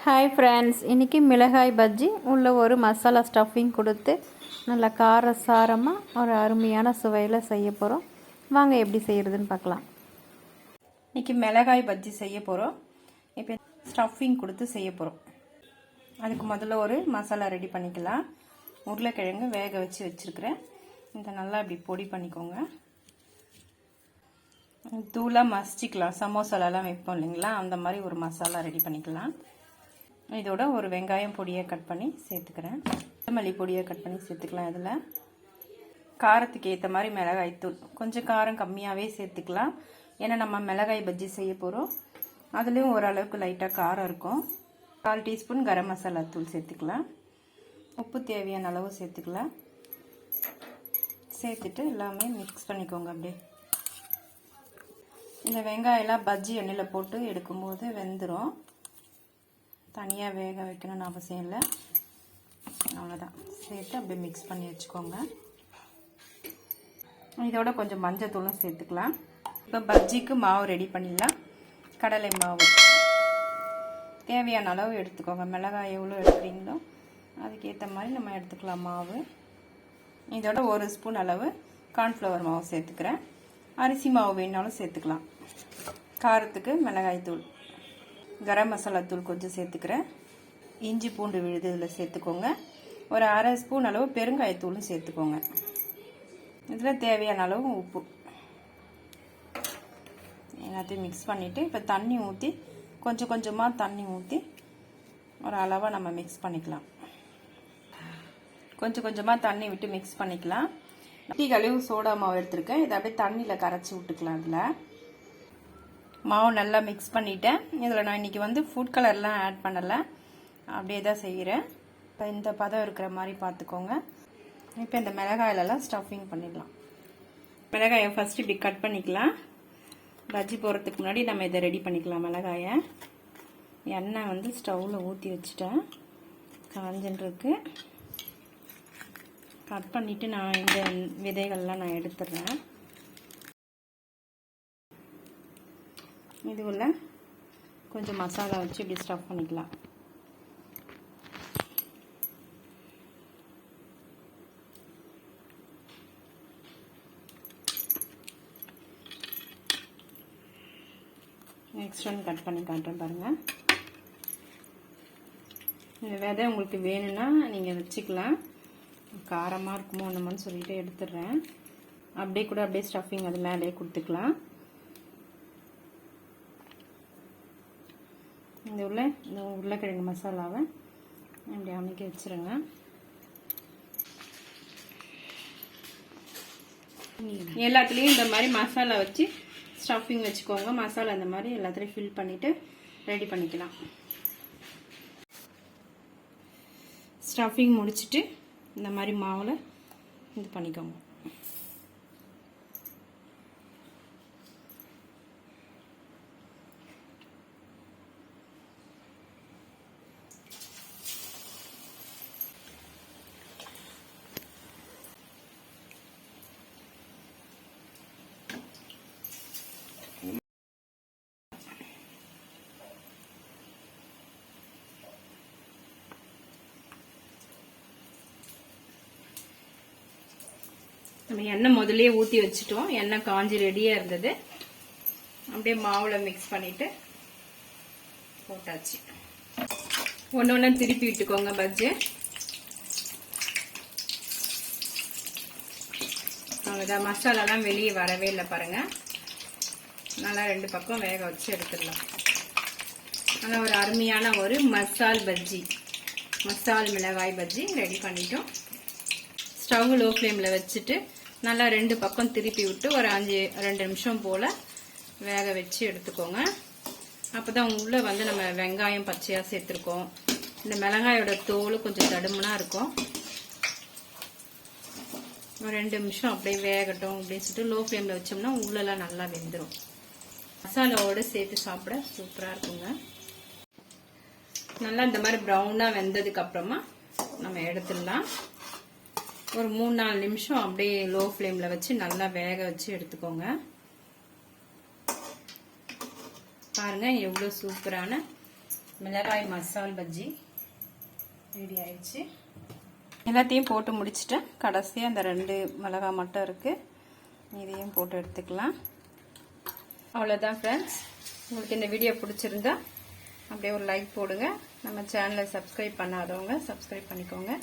Hi friends, இன்றைக்கி மிளகாய் பஜ்ஜி உள்ள ஒரு மசாலா ஸ்டஃபிங் கொடுத்து நல்லா காரசாரமாக ஒரு அருமையான சுவையில் செய்ய போகிறோம். வாங்க எப்படி செய்கிறதுன்னு பார்க்கலாம். இன்றைக்கி மிளகாய் பஜ்ஜி செய்ய போகிறோம். இப்போ ஸ்டஃபிங் கொடுத்து செய்ய போகிறோம். அதுக்கு முதல்ல ஒரு மசாலா ரெடி பண்ணிக்கலாம். உருளைக்கிழங்கு வேக வச்சு வச்சுருக்கிறேன். இதை நல்லா இப்படி பொடி பண்ணிக்கோங்க. தூளாக மசிச்சிக்கலாம். சமோசாலெல்லாம் வைப்போம் இல்லைங்களா, அந்த மாதிரி ஒரு மசாலா ரெடி பண்ணிக்கலாம். இதோட ஒரு வெங்காயம் பொடியை கட் பண்ணி சேர்த்துக்கிறேன். கொத்தமல்லி பொடியை கட் பண்ணி சேர்த்துக்கலாம். இதில் காரத்துக்கு ஏற்ற மாதிரி மிளகாய் தூள் கொஞ்சம் காரம் கம்மியாகவே சேர்த்துக்கலாம். ஏன்னா நம்ம மிளகாய் பஜ்ஜி செய்ய போகிறோம். அதுலேயும் ஓரளவுக்கு லைட்டாக காரம் இருக்கும். 1/4 டீஸ்பூன் கரம் மசாலா தூள் சேர்த்துக்கலாம். உப்பு தேவையான அளவு சேர்த்துக்கலாம். சேர்த்துட்டு எல்லாமே மிக்ஸ் பண்ணிக்கோங்க. அப்படியே இந்த வெங்காயம்லாம் பஜ்ஜி எண்ணெயில் போட்டு எடுக்கும்போது வெந்துடும். தனியாக வேக வைக்கணும்னு அவசியம் இல்லை. அவ்வளோதான். சேர்த்து அப்படியே மிக்ஸ் பண்ணி வச்சுக்கோங்க. இதோட கொஞ்சம் மஞ்சள் தூளும் சேர்த்துக்கலாம். இப்போ பஜ்ஜிக்கு மாவு ரெடி பண்ணிடலாம். கடலை மாவு தேவையான அளவு எடுத்துக்கோங்க. மிளகாய் எவ்வளோ எடுக்கிறீங்களோ அதுக்கேற்ற மாதிரி நம்ம எடுத்துக்கலாம் மாவு. இதோட 1 ஸ்பூன் அளவு கார்ன்ஃப்ளவர் மாவு சேர்த்துக்கிறேன். அரிசி மாவு வேணாலும் சேர்த்துக்கலாம். காரத்துக்கு மிளகாய் தூள், கரம் மசாலா தூள் கொஞ்சம் சேர்த்துக்கிறேன். இஞ்சி பூண்டு விழுது இதில் சேர்த்துக்கோங்க. ஒரு 1/2 ஸ்பூன் அளவு பெருங்காயத்தூளும் சேர்த்துக்கோங்க. இதில் தேவையான அளவு உப்பு எல்லாத்தையும் மிக்ஸ் பண்ணிவிட்டு இப்போ தண்ணி ஊற்றி கொஞ்சம் கொஞ்சமாக தண்ணி ஊற்றி ஒரு அளவாக நம்ம மிக்ஸ் பண்ணிக்கலாம். கொஞ்சம் கொஞ்சமாக தண்ணி விட்டு மிக்ஸ் பண்ணிக்கலாம். டீ கழுவு சோடா மாவு எடுத்துருக்கேன். இதை அப்படியே தண்ணியில் கரைச்சி விட்டுக்கலாம். இதில் மாவு நல்லா மிக்ஸ் பண்ணிட்டேன். இதில் நான் இன்றைக்கி ஃபுட் கலர்லாம் ஆட் பண்ணலை, அப்படியே தான் செய்கிறேன். இப்போ இந்த பதம் இருக்கிற மாதிரி பார்த்துக்கோங்க. இப்போ இந்த மிளகாயிலெல்லாம் ஸ்டஃபிங் பண்ணிடலாம். மிளகாயை ஃபஸ்ட்டு இப்படி கட் பண்ணிக்கலாம். பஜ்ஜி போடுறதுக்கு முன்னாடி நம்ம இதை ரெடி பண்ணிக்கலாம். மிளகாயை எண்ணெய் ஸ்டவ்வில் ஊற்றி வச்சுட்டேன். காஞ்சின்றிருக்கு. கட் பண்ணிவிட்டு நான் இந்த விதைகள்லாம் நான் எடுத்துடுறேன். இதுக்குள்ள கொஞ்சம் மசாலா வச்சு இப்படி ஸ்டஃப் பண்ணிக்கலாம். நெக்ஸ்ட் ஒன் கட் பண்ணி காட்டுறேன் பாருங்கள். இந்த விதை உங்களுக்கு வேணும்னா நீங்கள் வச்சுக்கலாம். காரமாக இருக்குமோ என்னமோன்னு சொல்லிட்டு எடுத்துடுறேன். அப்படியே கூட அப்படியே ஸ்டஃபிங் அது மேலேயே கொடுத்துக்கலாம். இந்த உருளைக்கிழங்கு மசாலாவை இப்படி அமைக்க வச்சுருங்க. எல்லாத்துலேயும் இந்த மாதிரி மசாலா வச்சு ஸ்டஃபிங் வச்சுக்கோங்க. மசாலா இந்த மாதிரி எல்லாத்துலேயும் ஃபில் பண்ணிவிட்டு ரெடி பண்ணிக்கலாம். ஸ்டஃபிங் முடிச்சுட்டு இந்த மாதிரி மாவில் இது பண்ணிக்கோங்க. நம்ம எண்ணெய் முதலே ஊற்றி வச்சுட்டோம். எண்ணெய் காஞ்சி ரெடியாக இருந்தது. அப்படியே மாவில் மிக்ஸ் பண்ணிவிட்டு போட்டாச்சு. ஒன்று ஒன்று திருப்பி விட்டுக்கோங்க. பஜ்ஜி அவ்வளோதான். மசாலாலாம் வெளியே வரவே இல்லை பாருங்கள். நல்லா 2 பக்கம் வேக வச்சு எடுத்துடலாம். நல்லா ஒரு அருமையான ஒரு மசால் மிளகாய் பஜ்ஜி ரெடி பண்ணிட்டோம். ஸ்டவ் லோ ஃப்ளேமில் வச்சுட்டு நல்லா 2 பக்கம் திருப்பி விட்டு ஒரு 2 நிமிஷம் போல் வேக வச்சு எடுத்துக்கோங்க. அப்போ தான் உள்ளே நம்ம வெங்காயம் பச்சையாக சேர்த்துருக்கோம். இந்த மிளகாயோட தோல் கொஞ்சம் தடுமனாக இருக்கும். ஒரு 2 நிமிஷம் அப்படியே வேகட்டும் அப்படின்னு சொல்லிட்டு லோ ஃப்ளேமில் வச்சோம்னா உள்ளெல்லாம் நல்லா வெந்துடும். மசாலாவோடு சேர்த்து சாப்பிட சூப்பராக இருக்குங்க. நல்லா இந்த மாதிரி ப்ரௌனாக வெந்ததுக்கப்புறமா நம்ம எடுத்துடலாம். ஒரு 3-4 நிமிஷம் அப்படியே லோ ஃப்ளேமில் வச்சு நல்லா வேக வச்சு எடுத்துக்கோங்க. பாருங்க எவ்வளோ சூப்பரான மிளகாய் மசால் பஜ்ஜி ரெடி ஆயிடுச்சு. எல்லாத்தையும் போட்டு முடிச்சிட்டேன். கடைசியாக அந்த 2 மிளகாய் மட்டும் இருக்குது, இதையும் போட்டு எடுத்துக்கலாம். அவ்வளோதான் ஃப்ரெண்ட்ஸ். உங்களுக்கு இந்த வீடியோ பிடிச்சிருந்தா அப்படியே ஒரு லைக் போடுங்க. நம்ம சேனலை சப்ஸ்கிரைப் பண்ணாதவங்க சப்ஸ்கிரைப் பண்ணிக்கோங்க.